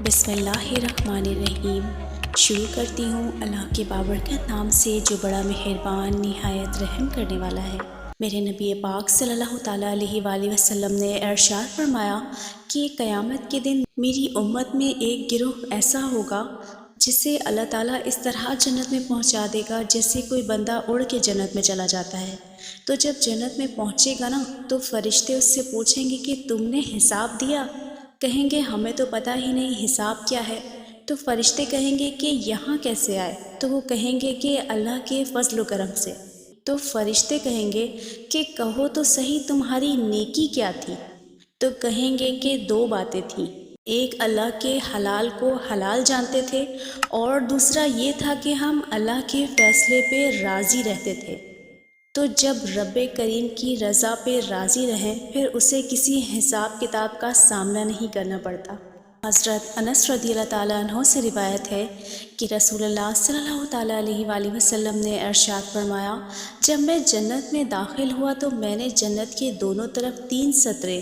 بسم اللہ الرحمن الرحیم۔ شروع کرتی ہوں اللہ کے بابرکت نام سے جو بڑا مہربان نہایت رحم کرنے والا ہے۔ میرے نبی پاک صلی اللہ تعالیٰ علیہ وآلہ وسلم نے ارشاد فرمایا کہ قیامت کے دن میری امت میں ایک گروہ ایسا ہوگا جسے اللہ تعالیٰ اس طرح جنت میں پہنچا دے گا جیسے کوئی بندہ اڑ کے جنت میں چلا جاتا ہے۔ تو جب جنت میں پہنچے گا نا تو فرشتے اس سے پوچھیں گے کہ تم نے حساب دیا؟ کہیں گے ہمیں تو پتہ ہی نہیں حساب کیا ہے۔ تو فرشتے کہیں گے کہ یہاں کیسے آئے؟ تو وہ کہیں گے کہ اللہ کے فضل و کرم سے۔ تو فرشتے کہیں گے کہ کہو تو صحیح تمہاری نیکی کیا تھی؟ تو کہیں گے کہ دو باتیں تھیں، ایک اللہ کے حلال کو حلال جانتے تھے اور دوسرا یہ تھا کہ ہم اللہ کے فیصلے پہ راضی رہتے تھے۔ تو جب رب کریم کی رضا پہ راضی رہیں پھر اسے کسی حساب کتاب کا سامنا نہیں کرنا پڑتا۔ حضرت انس رضی اللہ تعالیٰ عنہ سے روایت ہے کہ رسول اللہ صلی اللہ تعالیٰ علیہ وآلہ وسلم نے ارشاد فرمایا، جب میں جنت میں داخل ہوا تو میں نے جنت کے دونوں طرف 3 سطریں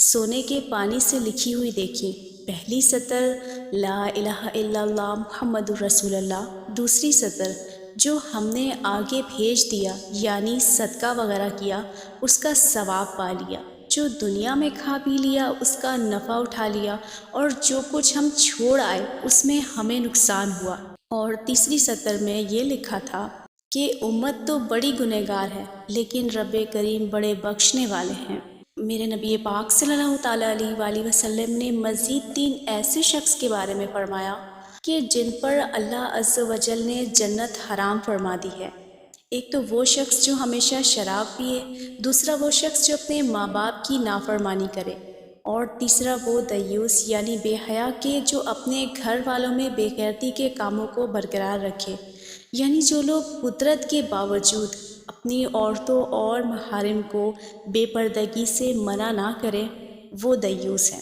سونے کے پانی سے لکھی ہوئی دیکھی۔ پہلی سطر لا الہ الا اللہ محمد رسول اللہ، دوسری سطر جو ہم نے آگے بھیج دیا یعنی صدقہ وغیرہ کیا اس کا ثواب پا لیا، جو دنیا میں کھا پی لیا اس کا نفع اٹھا لیا، اور جو کچھ ہم چھوڑ آئے اس میں ہمیں نقصان ہوا۔ اور تیسری سطر میں یہ لکھا تھا کہ امت تو بڑی گنہگار ہے لیکن رب کریم بڑے بخشنے والے ہیں۔ میرے نبی پاک صلی اللہ تعالیٰ علیہ وآلہ وسلم نے مزید 3 ایسے شخص کے بارے میں فرمایا کہ جن پر اللہ عز و جل نے جنت حرام فرما دی ہے۔ ایک تو وہ شخص جو ہمیشہ شراب پیے، دوسرا وہ شخص جو اپنے ماں باپ کی نافرمانی کرے، اور تیسرا وہ دیوس یعنی بے حیا کے جو اپنے گھر والوں میں بے غیرتی کے کاموں کو برقرار رکھے، یعنی جو لوگ قدرت کے باوجود اپنی عورتوں اور محارم کو بے پردگی سے منع نہ کرے وہ دیوس ہیں۔